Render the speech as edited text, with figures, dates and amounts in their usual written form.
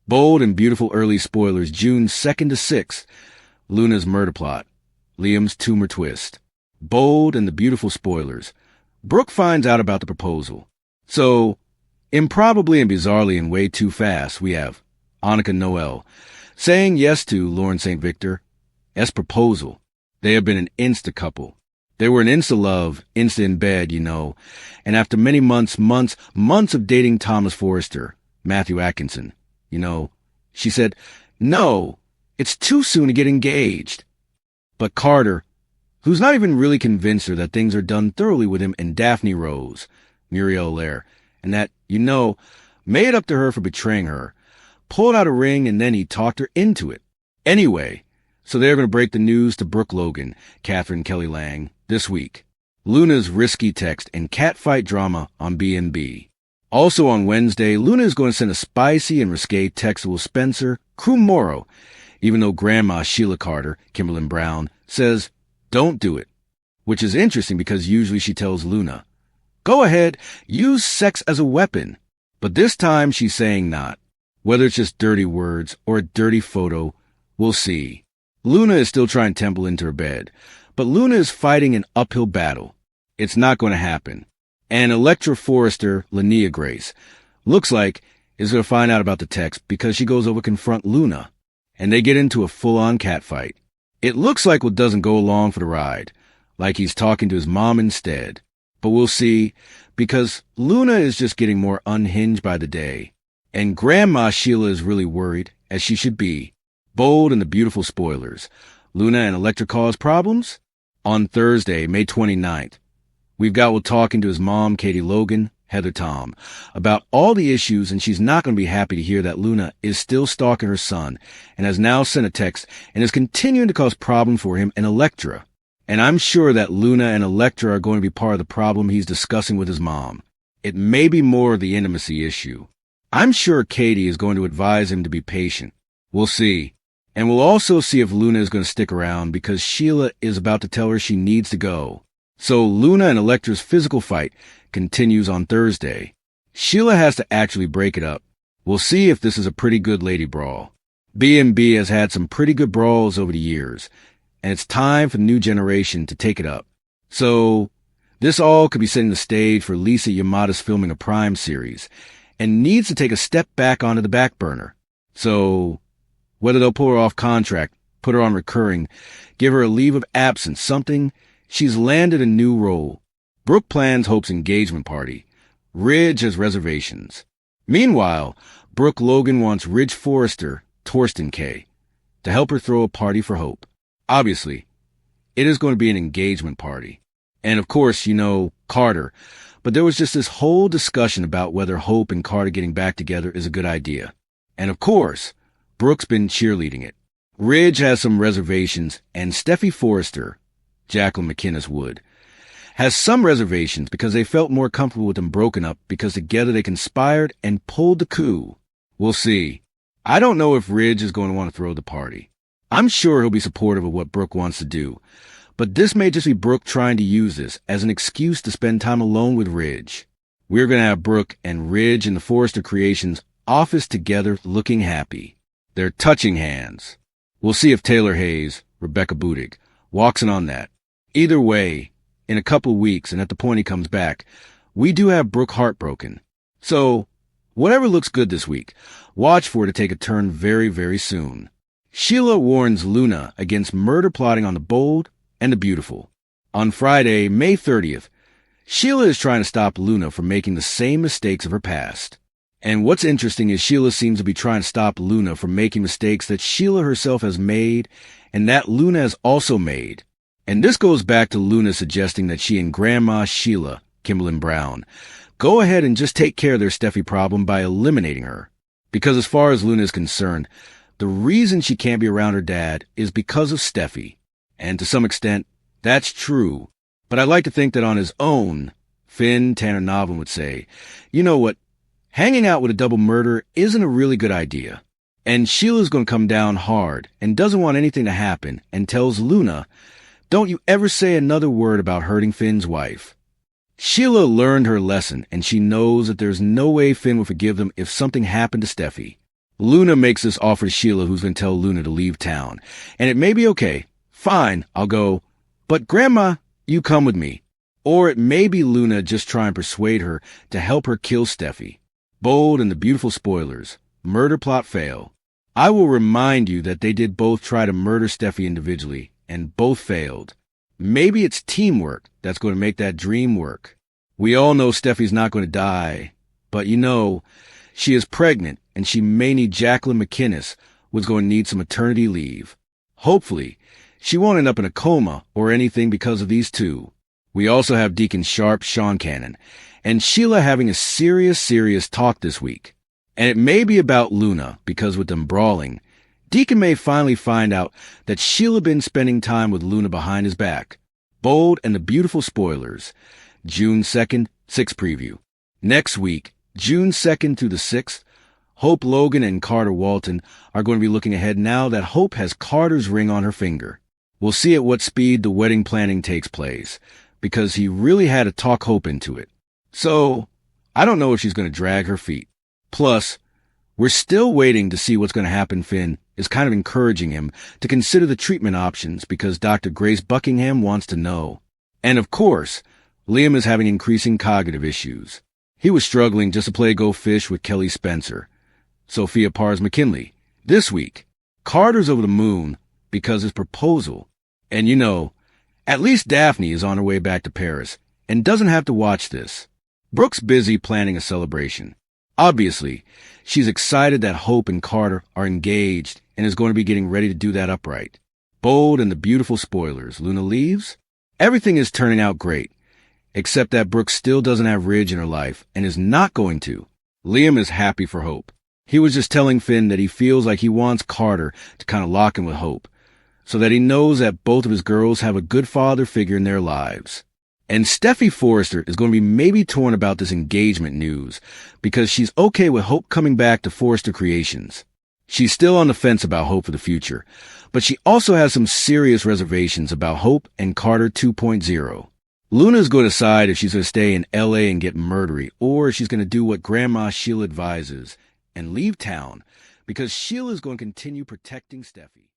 Bold and beautiful early spoilers, June 2nd to 6th. Luna's murder plot. Liam's tumor twist. Bold and the beautiful spoilers. Brooke finds out about the proposal. So, improbably and bizarrely and way too fast, we have Annika Noel saying yes to Lauren St. Victor's proposal. They have been an insta couple. They were an insta love, insta in bed, you know, and after many months of dating Thomas Forrester, Matthew Atkinson, you know, she said, no, it's too soon to get engaged. But Carter, who's not even really convinced her that things are done thoroughly with him, and Daphne Rose, Muriel Lair, and that, you know, made up to her for betraying her, pulled out a ring and then he talked her into it. Anyway, so they're going to break the news to Brooke Logan, Catherine Kelly Lang, this week. Luna's risky text and catfight drama on B&B. Also on Wednesday, Luna is going to send a spicy and risque text to Will Spencer, Crew Morrow, even though Grandma Sheila Carter, Kimberlyn Brown, says, don't do it. Which is interesting because usually she tells Luna, go ahead, use sex as a weapon. But this time she's saying not. Whether it's just dirty words or a dirty photo, we'll see. Luna is still trying Temple into her bed, but Luna is fighting an uphill battle. It's not going to happen. And Electra Forrester, Linnea Grace, looks like is going to find out about the text because she goes over to confront Luna, and they get into a full-on catfight. It looks like Will doesn't go along for the ride, like he's talking to his mom instead. But we'll see, because Luna is just getting more unhinged by the day. And Grandma Sheila is really worried, as she should be. Bold and the beautiful spoilers. Luna and Electra cause problems? On Thursday, May 29th, we've got Will talking to his mom, Katie Logan, Heather Tom, about all the issues, and she's not going to be happy to hear that Luna is still stalking her son and has now sent a text and is continuing to cause problems for him and Electra. And I'm sure that Luna and Electra are going to be part of the problem he's discussing with his mom. It may be more of the intimacy issue. I'm sure Katie is going to advise him to be patient. We'll see. And we'll also see if Luna is going to stick around because Sheila is about to tell her she needs to go. So Luna and Electra's physical fight continues on Thursday. Sheila has to actually break it up. We'll see if this is a pretty good lady brawl. B&B has had some pretty good brawls over the years, and it's time for the new generation to take it up. So this all could be setting the stage for Lisa Yamada's filming a Prime series, and needs to take a step back onto the back burner. So whether they'll pull her off contract, put her on recurring, give her a leave of absence, something, she's landed a new role. Brooke plans Hope's engagement party. Ridge has reservations. Meanwhile, Brooke Logan wants Ridge Forrester, Torsten K., to help her throw a party for Hope. Obviously, it is going to be an engagement party. And of course, you know, Carter. But there was just this whole discussion about whether Hope and Carter getting back together is a good idea. And of course, Brooke's been cheerleading it. Ridge has some reservations, and Steffi Forrester, Jacqueline McInnes Wood, has some reservations because they felt more comfortable with them broken up because together they conspired and pulled the coup. We'll see. I don't know if Ridge is going to want to throw the party. I'm sure he'll be supportive of what Brooke wants to do, but this may just be Brooke trying to use this as an excuse to spend time alone with Ridge. We're going to have Brooke and Ridge in the Forrester Creations office together looking happy. They're touching hands. We'll see if Taylor Hayes, Rebecca Budig, walks in on that. Either way, in a couple of weeks and at the point he comes back, we do have Brooke heartbroken. So, whatever looks good this week, watch for it to take a turn very, very soon. Sheila warns Luna against murder plotting on the bold and the beautiful. On Friday, May 30th, Sheila is trying to stop Luna from making the same mistakes of her past. And what's interesting is Sheila seems to be trying to stop Luna from making mistakes that Sheila herself has made and that Luna has also made. And this goes back to Luna suggesting that she and Grandma Sheila, Kimberlyn Brown, go ahead and just take care of their Steffi problem by eliminating her. Because as far as Luna is concerned, the reason she can't be around her dad is because of Steffi. And to some extent, that's true. But I like to think that on his own, Finn Tanner Novlin would say, you know what, hanging out with a double murderer isn't a really good idea. And Sheila's going to come down hard and doesn't want anything to happen and tells Luna, don't you ever say another word about hurting Finn's wife. Sheila learned her lesson, and she knows that there's no way Finn will forgive them if something happened to Steffi. Luna makes this offer to Sheila, who's going to tell Luna to leave town. And it may be okay. Fine, I'll go. But Grandma, you come with me. Or it may be Luna just trying to persuade her to help her kill Steffi. Bold and the beautiful spoilers. Murder plot fail. I will remind you that they did both try to murder Steffi individually, and both failed. Maybe it's teamwork that's going to make that dream work. We all know Steffi's not going to die, but she is pregnant, and she may need Jacqueline McInnes, who's going to need some maternity leave. Hopefully, she won't end up in a coma or anything because of these two. We also have Deacon Sharp, Sean Cannon, and Sheila having a serious talk this week. And it may be about Luna, because with them brawling, Deacon may finally find out that Sheila been spending time with Luna behind his back. Bold and the beautiful spoilers. June 2nd, 6th preview. Next week, June 2nd through the 6th, Hope Logan and Carter Walton are going to be looking ahead now that Hope has Carter's ring on her finger. We'll see at what speed the wedding planning takes place, because he really had to talk Hope into it. So, I don't know if she's going to drag her feet. Plus, we're still waiting to see what's going to happen. Finn is kind of encouraging him to consider the treatment options because Dr. Grace Buckingham wants to know. And of course, Liam is having increasing cognitive issues. He was struggling just to play Go Fish with Kelly Spencer. Sophia Pars McKinley. This week, Carter's over the moon because his proposal. And at least Daphne is on her way back to Paris and doesn't have to watch this. Brooke's busy planning a celebration. Obviously, she's excited that Hope and Carter are engaged and is going to be getting ready to do that upright. Bold and the beautiful spoilers. Luna leaves? Everything is turning out great, except that Brooke still doesn't have Ridge in her life and is not going to. Liam is happy for Hope. He was just telling Finn that he feels like he wants Carter to kind of lock in with Hope, so that he knows that both of his girls have a good father figure in their lives. And Steffi Forrester is going to be maybe torn about this engagement news because she's okay with Hope coming back to Forrester Creations. She's still on the fence about Hope for the future, but she also has some serious reservations about Hope and Carter 2.0. Luna's going to decide if she's going to stay in L.A. and get murdery, or if she's going to do what Grandma Sheila advises and leave town because Sheila's going to continue protecting Steffi.